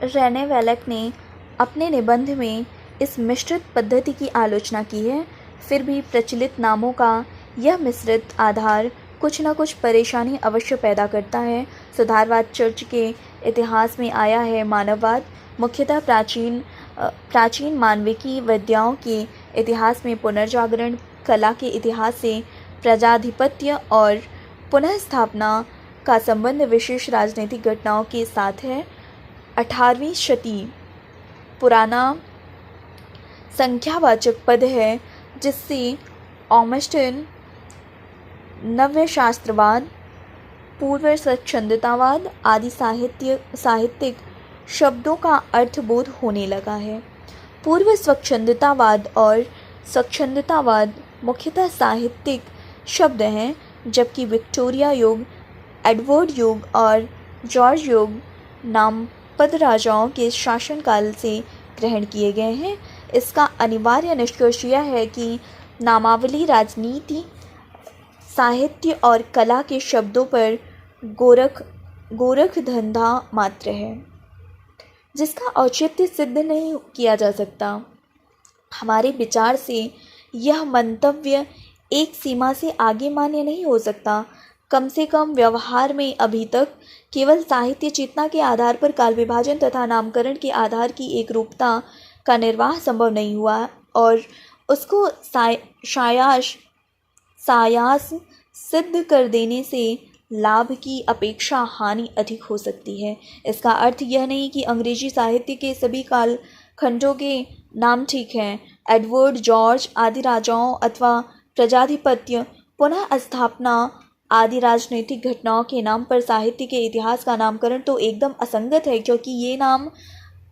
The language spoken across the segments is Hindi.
रेने वैलक ने अपने निबंध में इस मिश्रित पद्धति की आलोचना की है। फिर भी प्रचलित नामों का यह मिश्रित आधार कुछ न कुछ परेशानी अवश्य पैदा करता है। सुधारवाद चर्च के इतिहास में आया है। मानववाद मुख्यतः प्राचीन मानविकी विद्याओं के इतिहास में पुनर्जागरण, कला के इतिहास से प्रजाधिपत्य और पुनःस्थापना का संबंध विशेष राजनीतिक घटनाओं के साथ है। 18वीं शती पुराना संख्यावाचक पद है जिससे ऑगस्टिन नव्यशास्त्रवाद, पूर्व स्वच्छंदतावाद आदि साहित्यिक शब्दों का अर्थबोध होने लगा है। पूर्व स्वच्छंदतावाद और स्वच्छंदतावाद मुख्यतः साहित्यिक शब्द हैं, जबकि विक्टोरिया युग, एडवर्ड युग और जॉर्ज युग नामपद राजाओं के शासनकाल से ग्रहण किए गए हैं। इसका अनिवार्य निष्कर्ष यह है कि नामावली राजनीति, साहित्य और कला के शब्दों पर गोरख धंधा मात्र है, जिसका औचित्य सिद्ध नहीं किया जा सकता। हमारे विचार से यह मंतव्य एक सीमा से आगे मान्य नहीं हो सकता। कम से कम व्यवहार में अभी तक केवल साहित्य चेतना के आधार पर काल विभाजन तथा नामकरण के आधार की एक रूपता का निर्वाह संभव नहीं हुआ और उसको सायास सिद्ध कर देने से लाभ की अपेक्षा हानि अधिक हो सकती है। इसका अर्थ यह नहीं कि अंग्रेजी साहित्य के सभी कालखंडों के नाम ठीक हैं। एडवर्ड, जॉर्ज आदि राजाओं अथवा प्रजाधिपत्य, पुनः स्थापना आदि राजनीतिक घटनाओं के नाम पर साहित्य के इतिहास का नामकरण तो एकदम असंगत है, क्योंकि ये नाम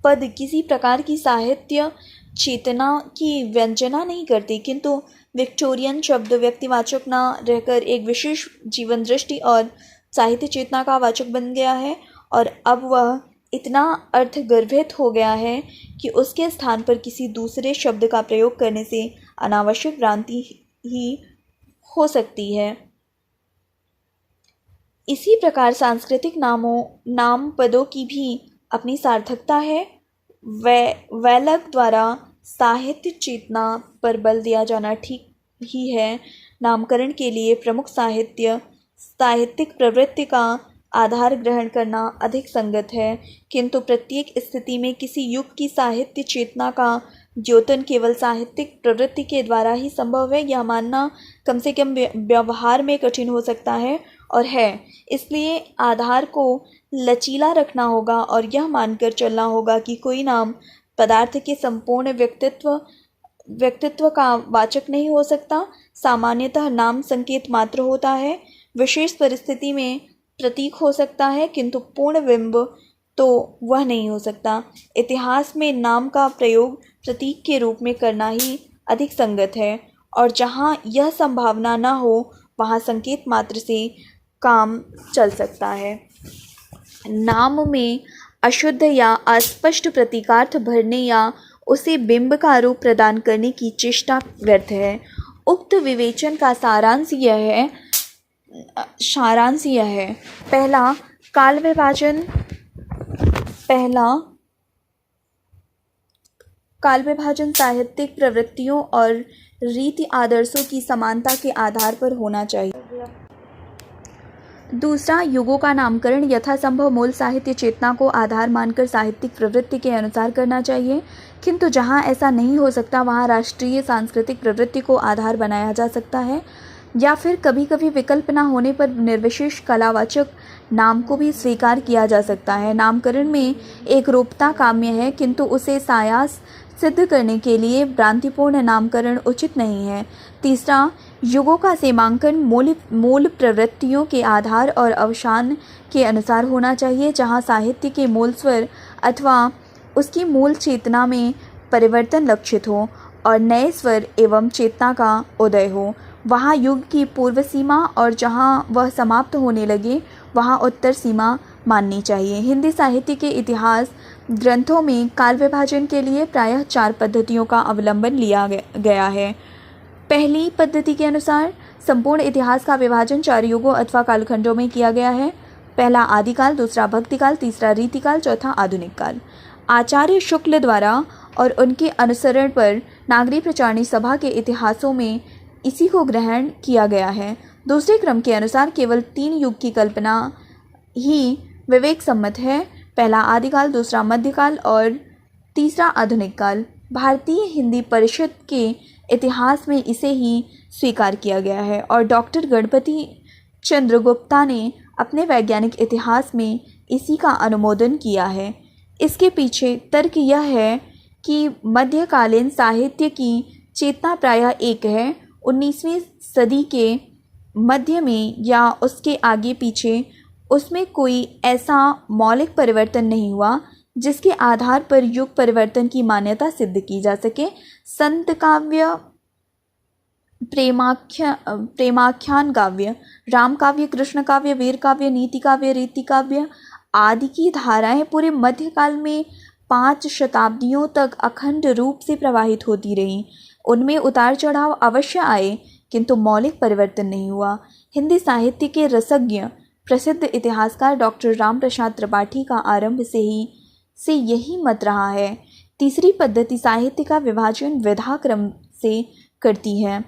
पद किसी प्रकार की साहित्य चेतना की व्यंजना नहीं करते, किंतु विक्टोरियन शब्द व्यक्तिवाचक न रहकर एक विशेष जीवन दृष्टि और साहित्य चेतना का वाचक बन गया है और अब वह इतना अर्थगर्भित हो गया है कि उसके स्थान पर किसी दूसरे शब्द का प्रयोग करने से अनावश्यक भ्रांति ही हो सकती है। इसी प्रकार सांस्कृतिक नाम पदों की भी अपनी सार्थकता है। वैलक द्वारा साहित्य चेतना पर बल दिया जाना ठीक ही है। नामकरण के लिए प्रमुख साहित्यिक प्रवृत्ति का आधार ग्रहण करना अधिक संगत है, किंतु प्रत्येक स्थिति में किसी युग की साहित्य चेतना का द्योतन केवल साहित्यिक प्रवृत्ति के द्वारा ही संभव है। यह मानना कम से कम व्यवहार में कठिन हो सकता है और है। इसलिए आधार को लचीला रखना होगा और यह मानकर चलना होगा कि कोई नाम पदार्थ के संपूर्ण व्यक्तित्व का वाचक नहीं हो सकता। सामान्यतः नाम संकेत मात्र होता है, विशेष परिस्थिति में प्रतीक हो सकता है, किंतु पूर्ण बिंब तो वह नहीं हो सकता। इतिहास में नाम का प्रयोग प्रतीक के रूप में करना ही अधिक संगत है और जहाँ यह संभावना न हो वहाँ संकेत मात्र से काम चल सकता है। नाम में अशुद्ध या अस्पष्ट प्रतीकार्थ भरने या उसे बिंब का रूप प्रदान करने की चेष्टा व्यर्थ है। उक्त विवेचन का सारांश यह है। पहला, काल विभाजन साहित्यिक प्रवृत्तियों और रीति आदर्शों की समानता के आधार पर होना चाहिए। दूसरा, युगों का नामकरण यथासंभव मूल साहित्य चेतना को आधार मानकर साहित्यिक प्रवृत्ति के अनुसार करना चाहिए, किंतु जहाँ ऐसा नहीं हो सकता वहाँ राष्ट्रीय सांस्कृतिक प्रवृत्ति को आधार बनाया जा सकता है, या फिर कभी कभी विकल्प न होने पर निर्विशेष कलावाचक नाम को भी स्वीकार किया जा सकता है। नामकरण में एक रूपता काम्य है, किंतु उसे सायास सिद्ध करने के लिए भ्रांतिपूर्ण नामकरण उचित नहीं है। तीसरा, युगों का सीमांकन मूल प्रवृत्तियों के आधार और अवसान के अनुसार होना चाहिए। जहाँ साहित्य के मूल स्वर अथवा उसकी मूल चेतना में परिवर्तन लक्षित हो और नए स्वर एवं चेतना का उदय हो, वहाँ युग की पूर्व सीमा और जहाँ वह समाप्त होने लगे वहाँ उत्तर सीमा माननी चाहिए। हिंदी साहित्य के इतिहास ग्रंथों में काल विभाजन के लिए प्रायः 4 पद्धतियों का अवलंबन लिया गया है। पहली पद्धति के अनुसार संपूर्ण इतिहास का विभाजन 4 युगों अथवा कालखंडों में किया गया है। पहला आदिकाल, दूसरा भक्तिकाल, तीसरा रीतिकाल, चौथा आधुनिक काल। आचार्य शुक्ल द्वारा और उनके अनुसरण पर नागरी प्रचारणी सभा के इतिहासों में इसी को ग्रहण किया गया है। दूसरे क्रम के अनुसार केवल 3 युग की कल्पना ही विवेक सम्मत है, पहला आदिकाल, दूसरा मध्यकाल और तीसरा आधुनिक काल। भारतीय हिंदी परिषद के इतिहास में इसे ही स्वीकार किया गया है और डॉक्टर गणपति चंद्र गुप्ता ने अपने वैज्ञानिक इतिहास में इसी का अनुमोदन किया है। इसके पीछे तर्क यह है कि मध्यकालीन साहित्य की चेतना प्रायः एक है। 19वीं सदी के मध्य में या उसके आगे पीछे उसमें कोई ऐसा मौलिक परिवर्तन नहीं हुआ जिसके आधार पर युग परिवर्तन की मान्यता सिद्ध की जा सके। संत काव्य, प्रेमाख्यान काव्य, राम काव्य, कृष्ण काव्य, वीर काव्य, नीति काव्य, रीति काव्य आदि की धाराएं पूरे मध्यकाल में 5 शताब्दियों तक अखंड रूप से प्रवाहित होती रहीं। उनमें उतार चढ़ाव अवश्य आए किंतु मौलिक परिवर्तन नहीं हुआ। हिंदी साहित्य के रसज्ञ प्रसिद्ध इतिहासकार डॉक्टर रामप्रसाद त्रिपाठी का आरंभ से यही मत रहा है। तीसरी पद्धति साहित्य का विभाजन विधा क्रम से करती है।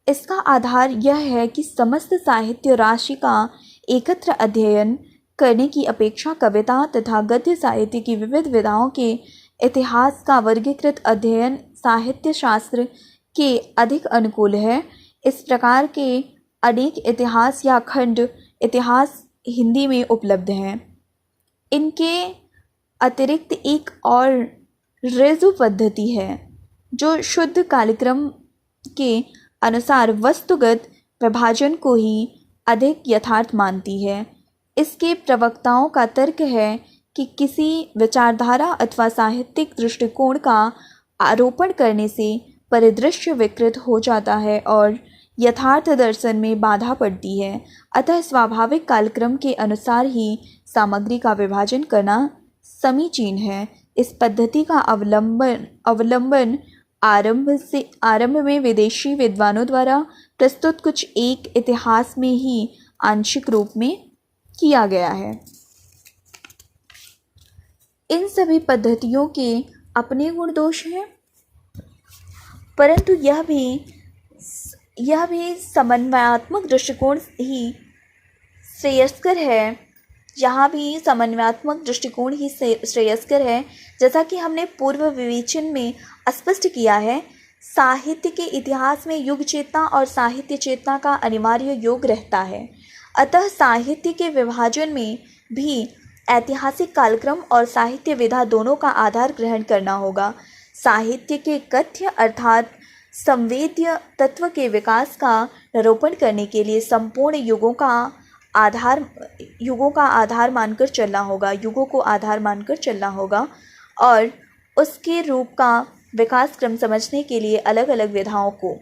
इसका आधार यह है कि समस्त साहित्य राशि का एकत्र अध्ययन करने की अपेक्षा कविता तथा गद्य साहित्य की विविध विधाओं के इतिहास का वर्गीकृत अध्ययन साहित्य शास्त्र के अधिक अनुकूल है। इस प्रकार के अनेक इतिहास या खंड इतिहास हिंदी में उपलब्ध हैं। इनके अतिरिक्त एक और रेजु पद्धति है जो शुद्ध कालक्रम के अनुसार वस्तुगत विभाजन को ही अधिक यथार्थ मानती है। इसके प्रवक्ताओं का तर्क है कि किसी विचारधारा अथवा साहित्यिक दृष्टिकोण का आरोपण करने से परिदृश्य विकृत हो जाता है और यथार्थ दर्शन में बाधा पड़ती है। अतः स्वाभाविक कालक्रम के अनुसार ही सामग्री का विभाजन करना समीचीन है। इस पद्धति का अवलंबन आरंभ में विदेशी विद्वानों द्वारा प्रस्तुत कुछ एक इतिहास में ही आंशिक रूप में किया गया है। इन सभी पद्धतियों के अपने गुण दोष हैं, परंतु यह भी समन्वयात्मक दृष्टिकोण ही श्रेयस्कर है। यहाँ भी समन्वयात्मक दृष्टिकोण ही श्रेयस्कर है। जैसा कि हमने पूर्व विवेचन में स्पष्ट किया है, साहित्य के इतिहास में युग चेतना और साहित्य चेतना का अनिवार्य योग रहता है। अतः साहित्य के विभाजन में भी ऐतिहासिक कालक्रम और साहित्य विधा दोनों का आधार ग्रहण करना होगा। साहित्य के कथ्य अर्थात संवेद्य तत्व के विकास का निरूपण करने के लिए संपूर्ण युगों को आधार मानकर चलना होगा और उसके रूप का विकास क्रम समझने के लिए अलग अलग विधाओं को।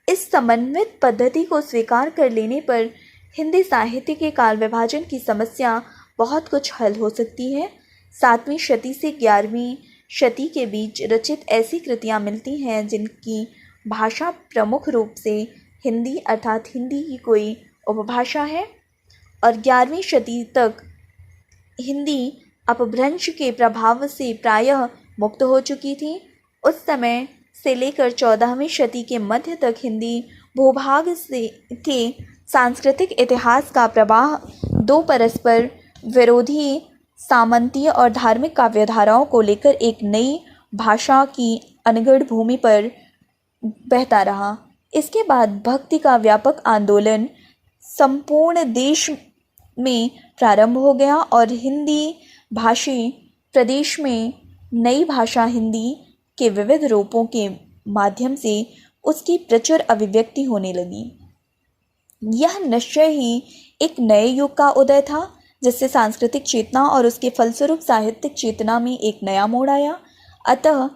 इस समन्वित पद्धति को स्वीकार कर लेने पर हिंदी साहित्य के काल विभाजन की समस्या बहुत कुछ हल हो सकती है। 7वीं शती से 11वीं शती के बीच रचित ऐसी कृतियाँ मिलती हैं जिनकी भाषा प्रमुख रूप से हिंदी अर्थात हिंदी की कोई उपभाषा है और 11वीं शती तक हिंदी अपभ्रंश के प्रभाव से प्रायः मुक्त हो चुकी थी। उस समय से लेकर 14वीं शती के मध्य तक हिंदी भूभाग के सांस्कृतिक इतिहास का प्रवाह 2 परस्पर विरोधी सामंतीय और धार्मिक काव्यधाराओं को लेकर एक नई भाषा की अनगढ़ भूमि पर बहता रहा। इसके बाद भक्ति का व्यापक आंदोलन संपूर्ण देश में प्रारंभ हो गया और हिंदी भाषी प्रदेश में नई भाषा हिंदी के विविध रूपों के माध्यम से उसकी प्रचुर अभिव्यक्ति होने लगी। यह निश्चय ही एक नए युग का उदय था जिससे सांस्कृतिक चेतना और उसके फलस्वरूप साहित्यिक चेतना में एक नया मोड़ आया। अतः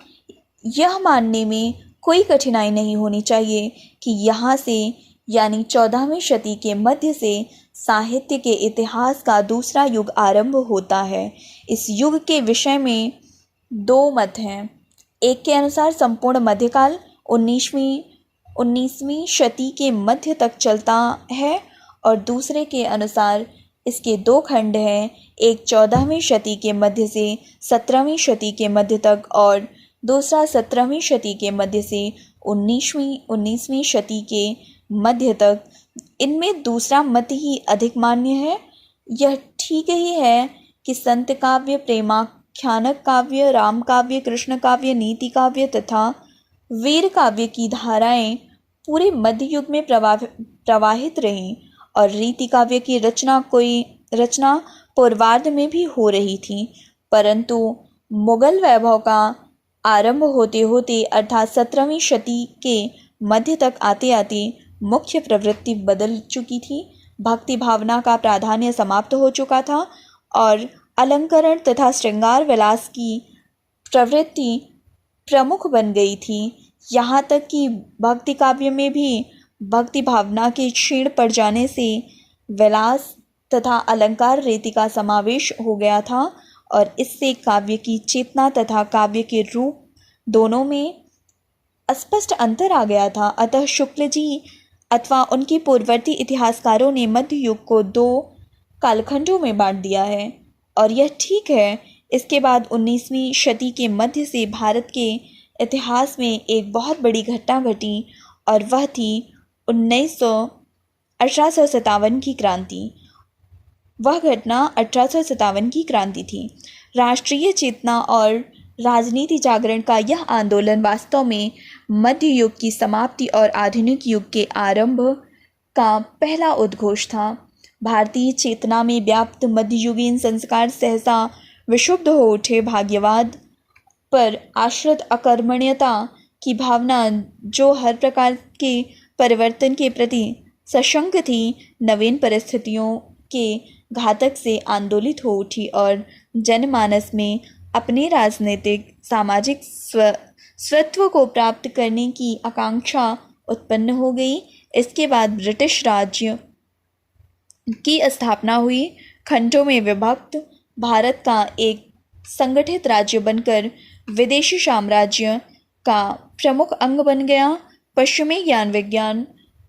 यह मानने में कोई कठिनाई नहीं होनी चाहिए कि यहाँ से यानी 14वीं शती के मध्य से साहित्य के इतिहास का दूसरा युग आरंभ होता है। इस युग के विषय में 2 मत हैं। एक के अनुसार संपूर्ण मध्यकाल 19वीं शती के मध्य तक चलता है और दूसरे के अनुसार इसके दो खंड हैं, एक 14वीं शती के मध्य से 17वीं शती के मध्य तक और दूसरा 17वीं शती के मध्य से 19वीं शती के मध्य तक। इनमें दूसरा मत ही अधिक मान्य है। यह ठीक ही है कि संत काव्य, प्रेमाख्यानक काव्य, राम काव्य, कृष्ण काव्य, नीति काव्य तथा वीर काव्य की धाराएं पूरे मध्य युग में प्रवाहित रहीं और रीति काव्य की रचना पूर्वार्ध में भी हो रही थी, परंतु मुगल वैभव का आरंभ होते होते अर्थात 17वीं शती के मध्य तक आते आते मुख्य प्रवृत्ति बदल चुकी थी। भक्ति भावना का प्राधान्य समाप्त हो चुका था और अलंकरण तथा श्रृंगार विलास की प्रवृत्ति प्रमुख बन गई थी। यहाँ तक कि भक्ति काव्य में भी भक्ति भावना के क्षीण पड़ जाने से विलास तथा अलंकार रीति का समावेश हो गया था और इससे काव्य की चेतना तथा काव्य के रूप दोनों में स्पष्ट अंतर आ गया था। अतः शुक्ल जी अथवा उनके पूर्ववर्ती इतिहासकारों ने मध्य युग को दो कालखंडों में बांट दिया है और यह ठीक है। इसके बाद 19वीं शती के मध्य से भारत के इतिहास में एक बहुत बड़ी घटना घटी और वह थी 1857 की क्रांति। वह घटना 1857 की क्रांति थी। राष्ट्रीय चेतना और राजनीति जागरण का यह आंदोलन वास्तव में मध्य युग की समाप्ति और आधुनिक युग के आरंभ का पहला उद्घोष था। भारतीय चेतना में व्याप्त मध्ययुगीन संस्कार सहसा विक्षुब्ध हो उठे। भाग्यवाद पर आश्रित अकर्मण्यता की भावना, जो हर प्रकार के परिवर्तन के प्रति सशंक थी, नवीन परिस्थितियों के घातक से आंदोलित हो उठी और जनमानस में अपने राजनीतिक सामाजिक स्वत्व को प्राप्त करने की आकांक्षा उत्पन्न हो गई। इसके बाद ब्रिटिश राज्य की स्थापना हुई। खंडों में विभक्त भारत का एक संगठित राज्य बनकर विदेशी साम्राज्य का प्रमुख अंग बन गया। पश्चिमी ज्ञान विज्ञान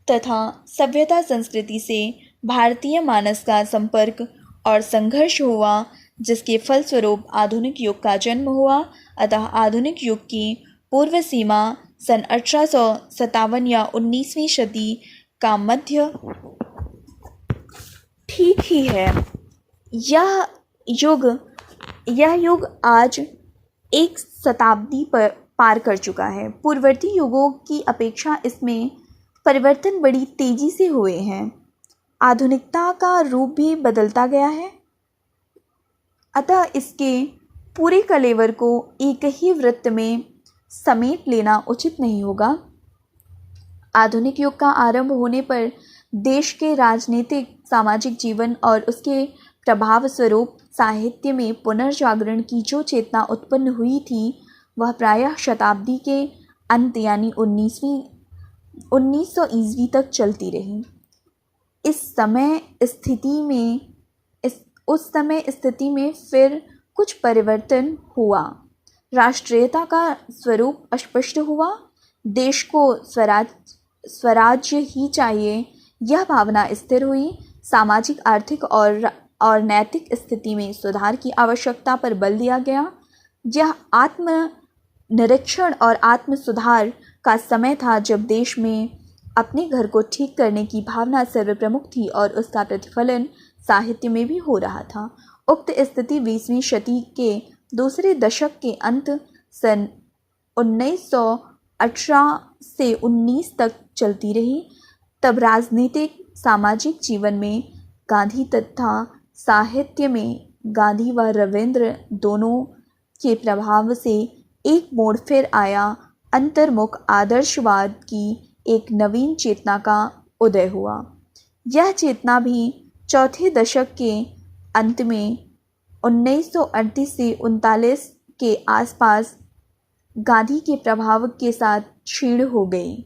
तथा सभ्यता संस्कृति से भारतीय मानस का संपर्क और संघर्ष हुआ, जिसके फलस्वरूप आधुनिक युग का जन्म हुआ। अतः आधुनिक युग की पूर्व सीमा सन 1857 या 19वीं शती का मध्य ठीक ही है। यह युग आज एक शताब्दी पर पार कर चुका है। पूर्ववर्ती युगों की अपेक्षा इसमें परिवर्तन बड़ी तेजी से हुए हैं। आधुनिकता का रूप भी बदलता गया है। अतः इसके पूरे कलेवर को एक ही वृत्त में समेट लेना उचित नहीं होगा। आधुनिक युग का आरंभ होने पर देश के राजनीतिक सामाजिक जीवन और उसके प्रभाव स्वरूप साहित्य में पुनर्जागरण की जो चेतना उत्पन्न हुई थी, वह प्रायः शताब्दी के अंत यानी 1900 ईस्वी तक चलती रही। उस समय स्थिति में फिर कुछ परिवर्तन हुआ। राष्ट्रीयता का स्वरूप अस्पष्ट हुआ। देश को स्वराज्य ही चाहिए, यह भावना स्थिर हुई। सामाजिक, आर्थिक और नैतिक स्थिति में सुधार की आवश्यकता पर बल दिया गया। यह आत्मनिरीक्षण और आत्म सुधार का समय था, जब देश में अपने घर को ठीक करने की भावना सर्वप्रमुख थी और उसका प्रतिफलन साहित्य में भी हो रहा था। उक्त स्थिति 20वीं शती के दूसरे दशक के अंत सन 1918 से 19 तक चलती रही। तब राजनीतिक सामाजिक जीवन में गांधी तथा साहित्य में गांधी व रविंद्र दोनों के प्रभाव से एक मोड़ फिर आया। अंतर्मुख आदर्शवाद की एक नवीन चेतना का उदय हुआ। यह चेतना भी चौथे दशक के अंत में 1938 से 39 के आसपास गांधी के प्रभाव के साथ क्षीण हो गई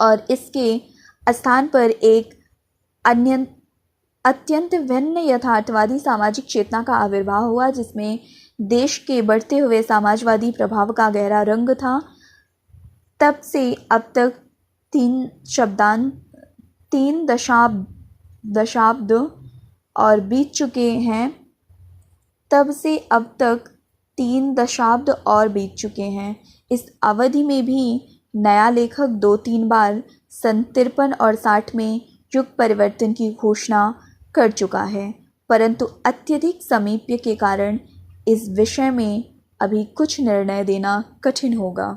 और इसके स्थान पर एक अत्यंत भिन्न यथार्थवादी सामाजिक चेतना का आविर्भाव हुआ, जिसमें देश के बढ़ते हुए समाजवादी प्रभाव का गहरा रंग था। तब से अब तक 3 दशाब्द और बीत चुके हैं, तब से अब तक 3 दशाब्द और बीत चुके हैं। इस अवधि में भी नया लेखक 2-3 बार सन 53 और 60 में युग परिवर्तन की घोषणा कर चुका है, परंतु अत्यधिक सामीप्य के कारण इस विषय में अभी कुछ निर्णय देना कठिन होगा।